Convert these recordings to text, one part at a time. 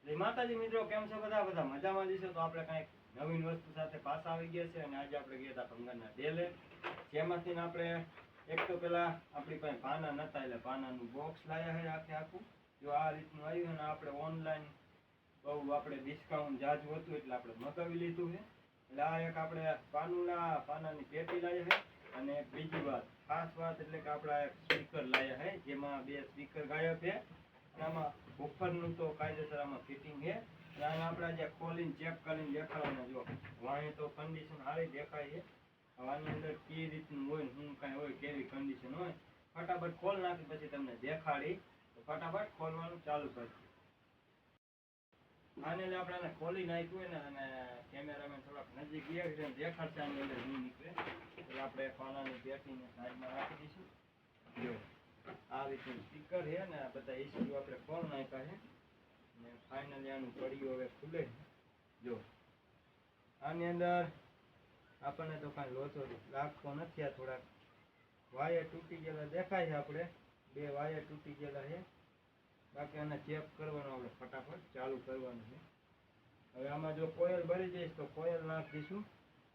જય માતાજી મિત્રો, કેમ છો બધા? બધા મજામાં જશો. તો આપણે કાંઈક નવીન વસ્તુ સાથે પાછા આવી ગયા છે અને આજે આપણે ગયા હતા ભંગારના ડેલે, જેમાંથી આપણે એક તો પેલા આપણી પાસે પાના નતા એટલે પાનાનું બોક્સ લાવ્યા છે આખે આખું. જો આ રીતનું આવ્યું અને આપણે ઓનલાઈન બહુ આપણે ડિસ્કાઉન્ટ જાજુ હતું એટલે આપણે મગાવી લીધું છે. એટલે આ એક આપણે પાનાની પેટી લાવ્યા છે અને બીજી વાત ખાસ વાત એટલે કે આપણા એક સ્પીકર લાવ્યા છે, જેમાં બે સ્પીકર ગાયબ છે. આમાં બુફરનું તો કાયદેસર આમાં ફિટિંગ છે. અને આપણે જે ખોલીને ચેક કરીને દેખાડવાના, જો વાંહે તો કન્ડિશન સારી દેખાય છે. આની અંદર કઈ રીતનું હોય ને શું કાંઈ હોય, કેવી કન્ડિશન હોય, ફટાફટ ખોલ નાખી પછી તમને દેખાડી. તો ફટાફટ ખોલવાનું ચાલુ કરજો. આને આપણે આને ખોલી નાખ્યું હોય ને અને કેમેરામેન થોડાક નજીક ગયા દેખાડશે આની અંદર નહીં નીકળે. એટલે આપણે પાનાની પેટીને સાઈડમાં રાખી દઈશું. જો આ રીતનું સ્પીકર છે ને આ બધા ઇસ્યુ આપણે ખોલ નાખ્યા છે ને ફાઇનલી આનું પડ્યું હવે ખુલે. જો આની અંદર આપણને તો કાંઈ લોચો લાગતો નથી. આ થોડાક વાયર તૂટી ગયેલા દેખાય છે, આપણે બે વાયર તૂટી ગયેલા છે. બાકી આને ચેક કરવાનું આપણે ફટાફટ ચાલુ કરવાનું છે. હવે આમાં જો કોયલ ભરી જઈશ તો કોયલ નાખી દઈશું.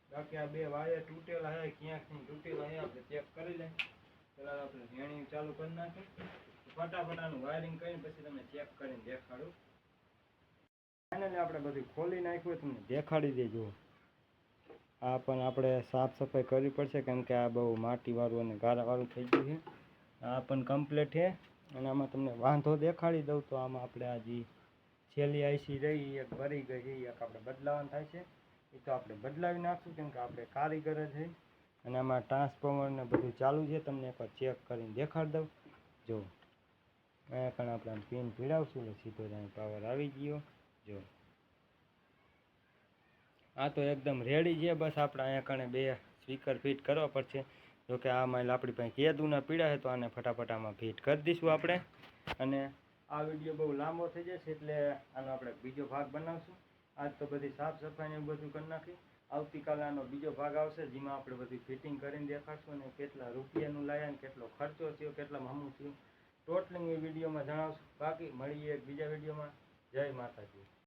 બાકી આ બે વાયર તૂટેલા છે, ક્યાંકથી તૂટેલા છે આપણે ચેક કરી લઈએ. પેલા આપણે હેણી ચાલુ કરી નાખીએ. ફટાફટ આનું વાયરિંગ કરીને પછી તમને ચેક કરીને દેખાડું. ફાઇનલી આપણે બધું ખોલી નાખ્યું, તમને દેખાડી દેજો. આ પણ આપણે સાફ સફાઈ કરવી પડશે કેમ કે આ બહુ માટીવાળું અને ગારાવાળું થઈ ગયું છે. આ પણ કમ્પ્લીટ છે અને આમાં તમને વાંધો દેખાડી દઉં તો આમાં આપણે આ જે છેલ્લી આઈસી રહી એક ભરી ગઈ છે, એક આપણે બદલાવાનું થાય છે. એ તો આપણે બદલાવી નાખશું કેમ કે આપણે કારીગર જ છે. અને આમાં ટ્રાન્સફોર્મર ને બધું ચાલુ છે, તમને એકવાર ચેક કરીને દેખાડી દઉં. જો અહીંયા પણ આપણે પિન ભીડાવશું એટલે સીધો જ પાવર આવી ગયો. જો આ તો એકદમ રેડી છે. બસ આપણે અહીંયા કણે બે સ્પીકર ફિટ કરવા પડશે. જોકે આ માઇલ આપણી પાસે કેદુના પીડા છે તો આને ફટાફટ આમાં ફિટ કરી દઈશું આપણે. અને આ વિડીયો બહુ લાંબો થઈ જશે એટલે આનો આપણે બીજો ભાગ બનાવશું. આજ તો બધી સાફ સફાઈને એવું બધું કરી નાખી. આવતીકાલે આનો બીજો ભાગ આવશે જેમાં આપણે બધું ફિટિંગ કરીને દેખાડશું અને કેટલા રૂપિયાનું લાવ્યા ને કેટલો ખર્ચો થયો, કેટલા મામું થયું, ટોટલિંગ એ વિડીયોમાં જણાવશું. બાકી મળીએ એક બીજા વિડીયોમાં. જય માતાજી.